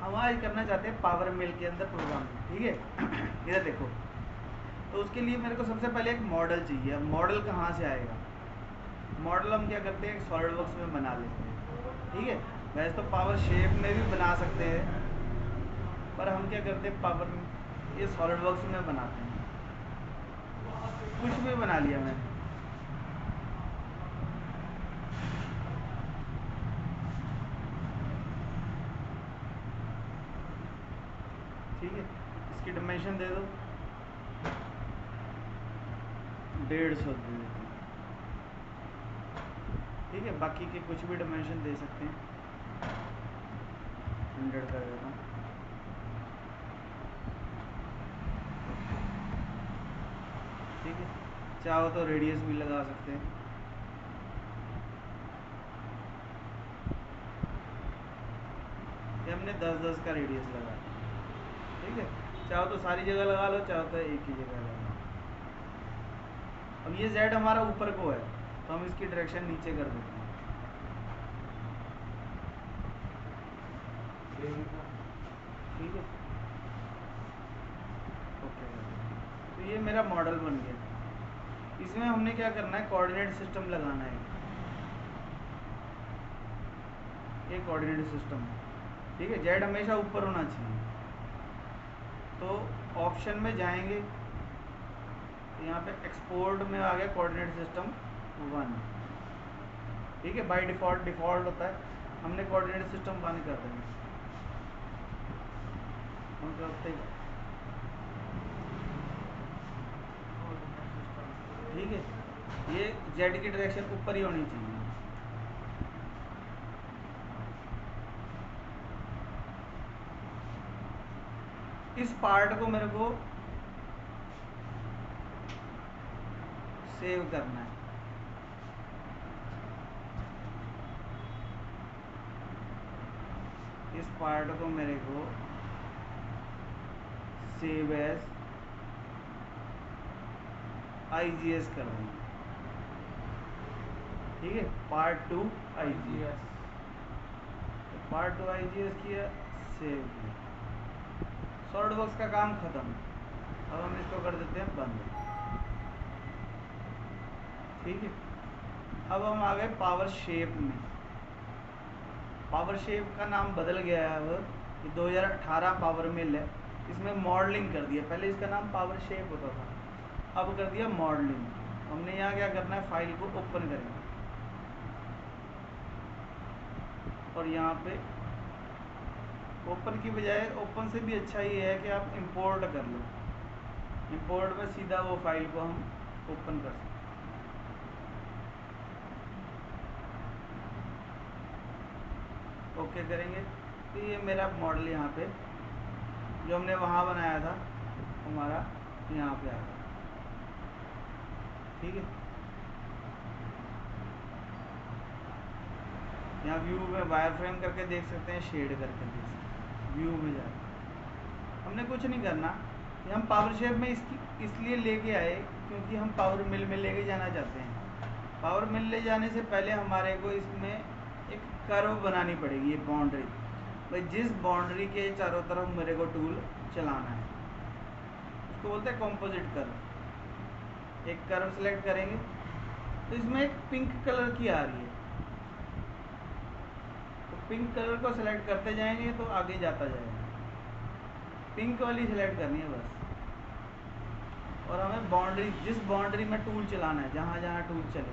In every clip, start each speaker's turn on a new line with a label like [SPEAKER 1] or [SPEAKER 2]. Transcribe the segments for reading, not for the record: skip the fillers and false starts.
[SPEAKER 1] हम आज करना चाहते हैं पावर मिल के अंदर प्रोग्रामिंग, ठीक है। इधर देखो, तो उसके लिए मेरे को सबसे पहले एक मॉडल चाहिए। अब मॉडल कहाँ से आएगा? मॉडल हम क्या करते हैं, सॉलिड वर्क्स में बना लेते हैं, ठीक है। वैसे तो पावर शेप में भी बना सकते हैं, पर हम क्या करते हैं, पावर ये सॉलिड वर्क्स में बनाते हैं। कुछ भी बना लिया मैंने, ठीक है। इसकी डायमेंशन दे दो 150 दे देते हैं, ठीक है। बाकी के कुछ भी डायमेंशन दे सकते हैं, 100 कर देता हूँ, ठीक है। चाहो तो रेडियस भी लगा सकते हैं, ये हमने 10-10 का रेडियस लगाया, ठीक है। चाहो तो सारी जगह लगा लो, चाहो तो एक ही जगह लगा लो। अब ये z हमारा ऊपर को है, तो हम इसकी डायरेक्शन नीचे कर देते हैं, ठीक है। ओके, तो ये मेरा मॉडल बन गया। इसमें हमने क्या करना है, कोऑर्डिनेट सिस्टम लगाना है। ये कोऑर्डिनेट सिस्टम, ठीक है। z हमेशा ऊपर होना चाहिए। तो ऑप्शन में जाएंगे, तो यहाँ पे एक्सपोर्ट में आ गया कोऑर्डिनेट सिस्टम 1, ठीक है। बाय डिफ़ॉल्ट होता है, हमने कोऑर्डिनेट सिस्टम 1 कर देंगे। हम करते हैं, ठीक है। ये z की डायरेक्शन ऊपर ही होनी चाहिए। इस पार्ट को मेरे को सेव करना है, इस पार्ट को मेरे को सेव एज IGS कर देंगे, ठीक है। पार्ट 2 IGS, तो पार्ट 2 IGS किया, सेव किया, सॉलिड वर्क्स का काम खत्म। अब हम इसको कर देते हैं बंद, ठीक है। अब हम आ गए पावर शेप में। पावर शेप का नाम बदल गया है, अब ये 2018 पावर मिल है, इसमें मॉडलिंग कर दिया। पहले इसका नाम पावर शेप होता था, अब कर दिया मॉडलिंग। हमने यहाँ क्या करना है, फाइल को ओपन करेंगे, और यहाँ पे ओपन की बजाय, ओपन से भी अच्छा ये है कि आप इंपोर्ट कर लो। इंपोर्ट में सीधा वो फाइल को हम ओपन कर सकते हैं। ओके करेंगे, तो ये मेरा मॉडल यहाँ पे जो हमने वहाँ बनाया था हमारा यहाँ पे आ गया, ठीक है। यहाँ व्यू में वायर फ्रेम करके देख सकते हैं, शेड करके देख सकते हैं, व्यू में जाए। हमने कुछ नहीं करना, कि हम पावर शेप में इसलिए लेके आए क्योंकि हम पावर मिल में लेके जाना चाहते हैं। पावर मिल ले जाने से पहले हमारे को इसमें एक कर्व बनानी पड़ेगी, ये बाउंड्री। भाई जिस बाउंड्री के चारों तरफ मेरे को टूल चलाना है, उसको बोलते हैं कॉम्पोजिट कर्व। एक कर्व सेलेक्ट करेंगे, तो इसमें एक पिंक कलर की आ रही है, तो पिंक कलर को सेलेक्ट करते जाएंगे तो आगे जाता जाएगा। पिंक वाली सेलेक्ट करनी है बस, और हमें बाउंड्री, जिस बाउंड्री में टूल चलाना है, जहाँ जहाँ टूल चले,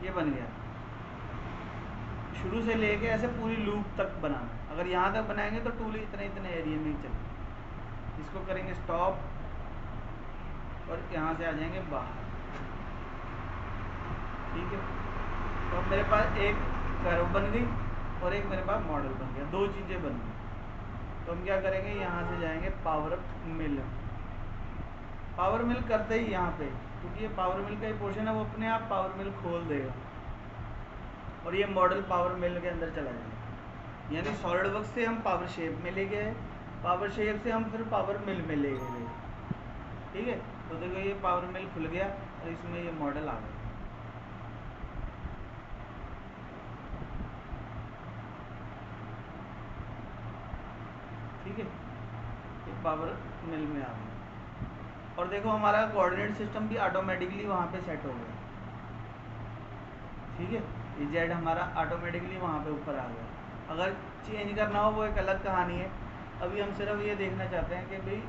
[SPEAKER 1] ये बन गया। शुरू से लेके ऐसे पूरी लूप तक बनाना। अगर यहाँ तक बनाएंगे तो टूल इतने एरिया में ही चले। इसको करेंगे स्टॉप, और यहाँ से आ जाएंगे बाहर, ठीक है। तो अब मेरे पास एक कर्व बन गई और एक मेरे पास मॉडल बन गया, दो चीज़ें बन गई। तो हम क्या करेंगे, यहाँ से जाएंगे पावर मिल। पावर मिल करते ही यहाँ पे, क्योंकि ये पावर मिल का ही पोर्शन है, वो अपने आप पावर मिल खोल देगा और ये मॉडल पावर मिल के अंदर चला जाएगा। यानी सॉलिड वर्क्स से हम पावर शेप में ले गए, पावर शेप से हम फिर पावर मिल में ले गए, ठीक है। तो देखो ये पावर मिल खुल गया और इसमें ये मॉडल आ गया। ठीक है, ये पावर मिल में आ गया। और देखो हमारा कोऑर्डिनेट सिस्टम भी ऑटोमेटिकली वहाँ पे सेट हो गया। ठीक है, ये जेड हमारा ऑटोमेटिकली वहाँ पे ऊपर आ गया। अगर चेंज करना हो वो एक अलग कहानी है। अभी हम सिर्फ ये देखना चाहते हैं कि भाई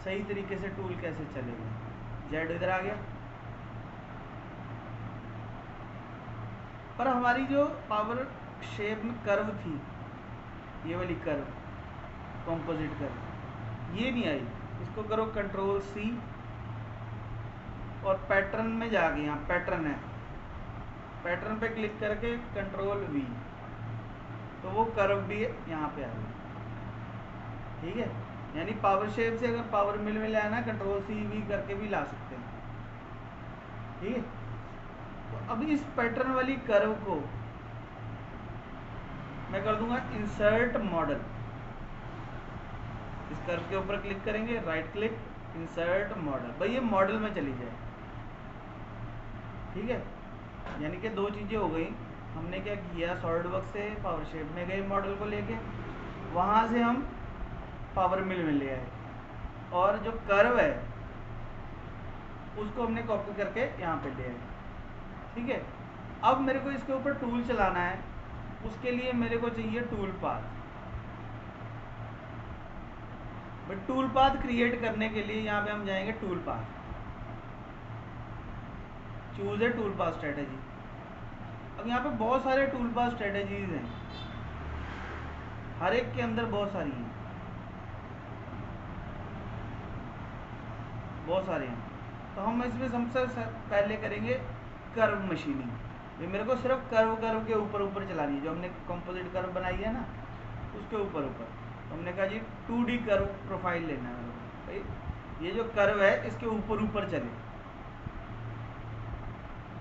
[SPEAKER 1] सही तरीके से टूल कैसे चलेगा। जेड इधर आ गया, पर हमारी जो पावर शेप में कर्व थी, ये वाली कर्व, कंपोजिट कर्व, ये नहीं आई। इसको करो कंट्रोल सी और पैटर्न में जाके, यहाँ पैटर्न है, पैटर्न पे क्लिक करके कंट्रोल वी, तो वो कर्व भी यहाँ पे आ गई। ठीक है, यानी पावर शेप से अगर पावर मिल में लाना, कंट्रोल सी वी करके भी ला सकते हैं। ठीक है, तो अभी इस पैटर्न वाली कर्व को मैं कर दूंगा इंसर्ट मॉडल। इस कर्व के ऊपर क्लिक करेंगे, राइट क्लिक, इंसर्ट मॉडल, भाई ये मॉडल में चली जाए। ठीक है, यानी कि दो चीज़ें हो गई। हमने क्या किया, सॉलिडवर्क्स से पावर शेप में गए मॉडल को लेके, वहाँ से हम पावर मिल में ले आए, और जो कर्व है उसको हमने कॉपी करके यहाँ पे ले आए। ठीक है, अब मेरे को इसके ऊपर टूल चलाना है, उसके लिए मेरे को चाहिए tool path. But tool path create करने के लिए यहाँ पे हम जाएंगे tool path, choose a tool path strategy. अब यहाँ पे बहुत सारे टूल पाथ स्ट्रेटेजीज हैं, हर एक के अंदर बहुत सारी हैं, बहुत सारे हैं। तो हम इसमें सबसे पहले करेंगे कर्व मशीनिंग। ये मेरे को सिर्फ कर्व के ऊपर ऊपर चलानी है, जो हमने कंपोजिट कर्व बनाई है ना, उसके ऊपर ऊपर। तो हमने कहा जी 2D कर्व प्रोफाइल लेना है भाई, ये जो कर्व है इसके ऊपर ऊपर चले।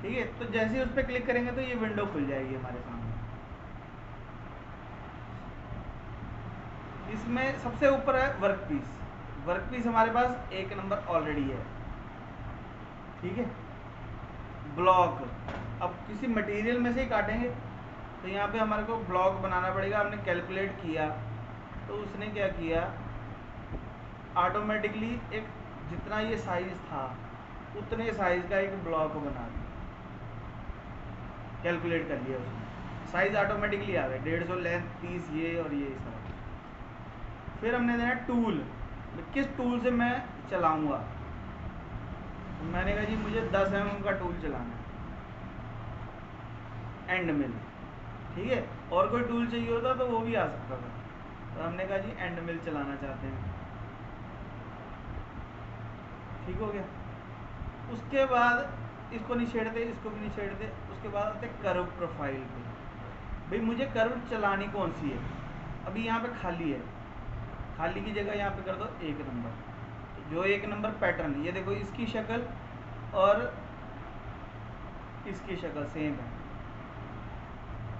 [SPEAKER 1] ठीक है, तो जैसे ही उस पर क्लिक करेंगे तो ये विंडो खुल जाएगी हमारे सामने। इसमें सबसे ऊपर है वर्कपीस। वर्कपीस हमारे पास 1 नंबर ऑलरेडी है। ठीक है, ब्लॉक, अब किसी मटेरियल में से ही काटेंगे, तो यहाँ पे हमारे को ब्लॉक बनाना पड़ेगा। हमने कैलकुलेट किया तो उसने क्या किया, ऑटोमेटिकली एक जितना ये साइज था उतने साइज का एक ब्लॉक बना दिया, कैलकुलेट कर लिया उसने, साइज ऑटोमेटिकली आ गया 150 लेंथ 30 ये और ये सब। फिर हमने देना टूल, किस टूल से मैं चलाऊंगा। तो मैंने कहा जी मुझे 10 mm का टूल चलाना है, एंड मिल। ठीक है, और कोई टूल चाहिए होता तो वो भी आ सकता था, तो हमने कहा जी एंड मिल चलाना चाहते हैं। ठीक हो गया, उसके बाद इसको नहीं छेड़ते, इसको भी नहीं छेड़ते। उसके बाद आते कर्व प्रोफाइल पे, भाई मुझे कर्व चलानी कौन सी है। अभी यहाँ पे खाली है, खाली की जगह यहाँ पे कर दो 1 नंबर। जो 1 नंबर पैटर्न, ये देखो इसकी शक्ल और इसकी शक्ल सेम है।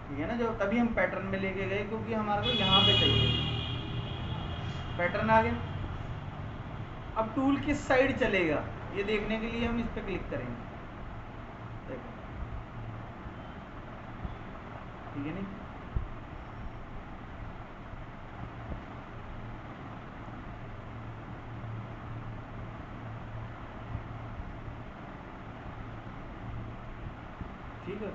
[SPEAKER 1] ठीक है ना, जो तभी हम पैटर्न में लेके गए क्योंकि हमारे को यहाँ पे चाहिए। पैटर्न आ गया, अब टूल किस साइड चलेगा ये देखने के लिए हम इस पर क्लिक करेंगे। देखो, ठीक है नहीं, ठीक है।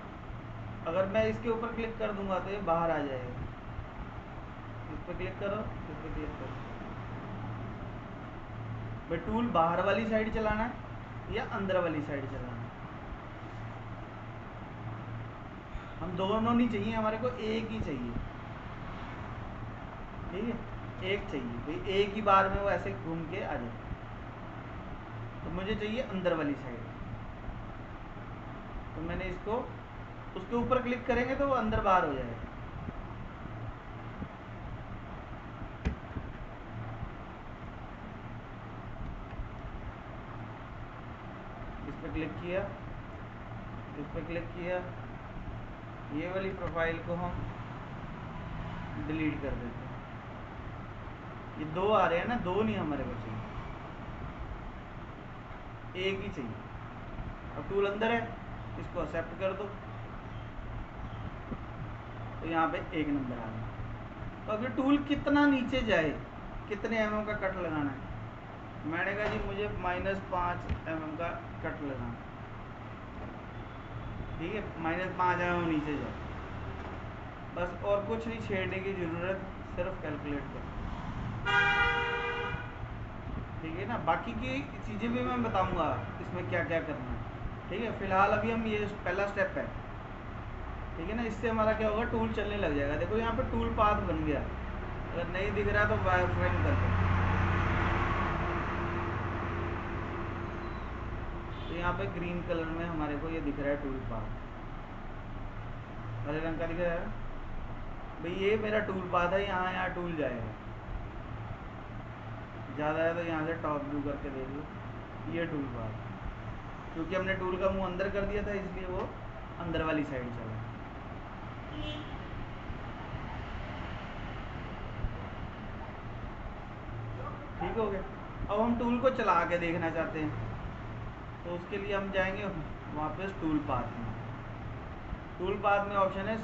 [SPEAKER 1] अगर मैं इसके ऊपर क्लिक कर दूंगा तो ये बाहर आ जाएगा। इस पर क्लिक करो, इस पर क्लिक करो, भाई टूल बाहर वाली साइड चलाना है या अंदर वाली साइड चलाना है। हम दोनों नहीं चाहिए, हमारे को एक ही चाहिए। ठीक है, एक चाहिए भाई, एक ही बार में वो ऐसे घूम के आ जाए। तो मुझे चाहिए अंदर वाली साइड, तो मैंने इसको उसके ऊपर क्लिक करेंगे तो वो अंदर बाहर हो जाएगा। इस पर क्लिक किया, इस पर क्लिक किया, ये वाली प्रोफाइल को हम डिलीट कर देते हैं। ये 2 आ रहे हैं ना, 2 नहीं हमारे को चाहिए, एक ही चाहिए। अब टूल अंदर है, इसको एक्सेप्ट कर दो, तो यहाँ पे 1 नंबर आ गया। तो अब ये टूल कितना नीचे जाए कितने mm का कट लगाना है। मैंने कहा जी मुझे -5 mm का कट लगाना, ठीक है, -5 mm नीचे जाओ बस, और कुछ नहीं छेड़ने की ज़रूरत, सिर्फ कैलकुलेट करो, ठीक है ना। बाकी की चीज़ें भी मैं बताऊंगा इसमें क्या क्या करना है, ठीक है। फिलहाल अभी हम ये पहला स्टेप है, ठीक है ना। इससे हमारा क्या होगा, टूल चलने लग जाएगा। देखो यहाँ पे टूल पाथ बन गया, अगर नहीं दिख रहा तो वायर फ्रेम कर दो। तो यहाँ पे ग्रीन कलर में हमारे को ये दिख रहा है टूल पाथ, हरे रंग का दिख रहा है भाई, ये मेरा टूल पाथ है। यहाँ टूल जाएगा, ज़्यादा है तो यहाँ से टॉप व्यू करके देख लो, ये टूल पाथ, क्योंकि हमने टूल का मुंह अंदर कर दिया था इसलिए वो अंदर वाली साइड चला। ठीक हो गया। अब हम टूल को चला के देखना चाहते हैं, तो उसके लिए हम जाएंगे वापस टूल पाथ में। टूल पाथ में ऑप्शन है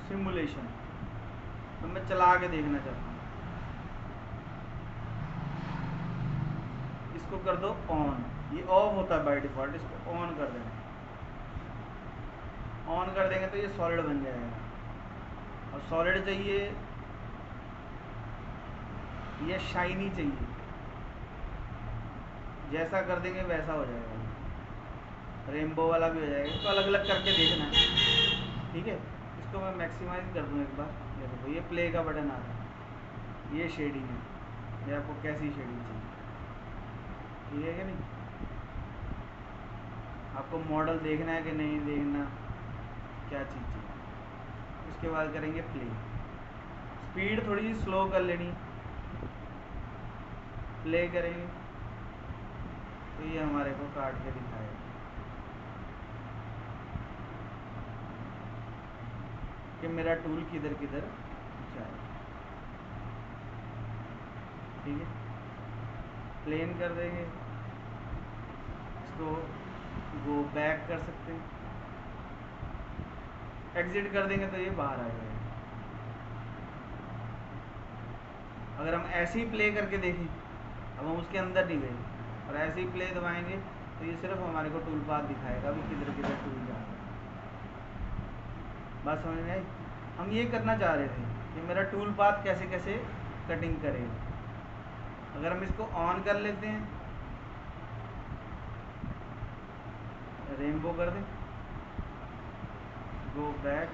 [SPEAKER 1] सिमुलेशन, तो मैं चला के देखना चाहता हूँ। इसको कर दो ऑन, ये ऑफ होता है बाय डिफ़ॉल्ट, इसको ऑन कर देना। ऑन कर देंगे तो ये सॉलिड बन जाएगा। और सॉलिड चाहिए या शाइनी चाहिए, जैसा कर देंगे वैसा हो जाएगा, रेनबो वाला भी हो जाएगा। इसको अलग अलग करके देखना है, ठीक है। इसको मैं मैक्सिमाइज कर दूँ एक बार, ये देखो ये प्ले का बटन आ रहा है, ये शेडिंग है, ये आपको कैसी शेडिंग चाहिए, ठीक है कि नहीं। आपको मॉडल देखना है कि नहीं देखना, क्या चीज़ चाहिए। उसके बाद करेंगे प्ले, स्पीड थोड़ी सी स्लो कर लेनी, प्ले करेंगे तो ये हमारे को काट के दिखाएगा कि मेरा टूल किधर किधर जाए, ठीक है। प्लेन कर देंगे, इसको गो बैक कर सकते हैं, एग्जिट कर देंगे तो ये बाहर आ जाएगा। अगर हम ऐसे ही प्ले करके देखें, अब हम उसके अंदर नहीं गए और ऐसे ही प्ले दबाएंगे तो ये सिर्फ हमारे को टूल पाथ दिखाएगा भी किधर किधर टूल जा रहा है। बात समझ में आई। हम ये करना चाह रहे थे कि मेरा टूल पाथ कैसे कैसे कटिंग करेगा। अगर हम इसको ऑन कर लेते हैं, रेनबो कर दें, गो बैक,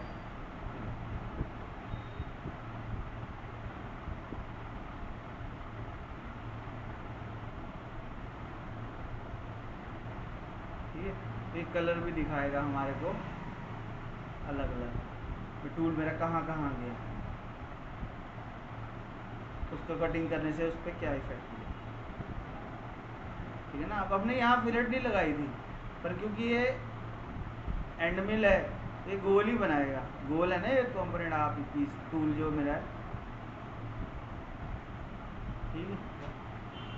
[SPEAKER 1] ठीक है। तो एक कलर भी दिखाएगा हमारे को अलग अलग, तो टूल मेरा कहाँ कहाँ गया, उसको कटिंग करने से उस पर क्या इफेक्ट हुआ, ठीक है ना। अब हमने यहाँ फिलेट नहीं लगाई थी, पर क्योंकि ये एंड मिल है, ये गोल ही बनाएगा, गोल है ना ये कंपोनेंट, आप पीस टूल जो मेरा है, ठीक है।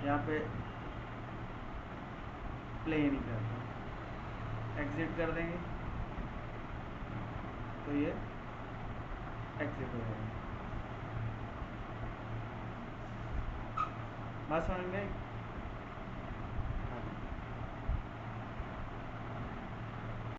[SPEAKER 1] यहाँ पे प्ले नहीं करता, एग्जिट कर देंगे तो ये एग्जिट हो जाएगा। बात समझ में आई।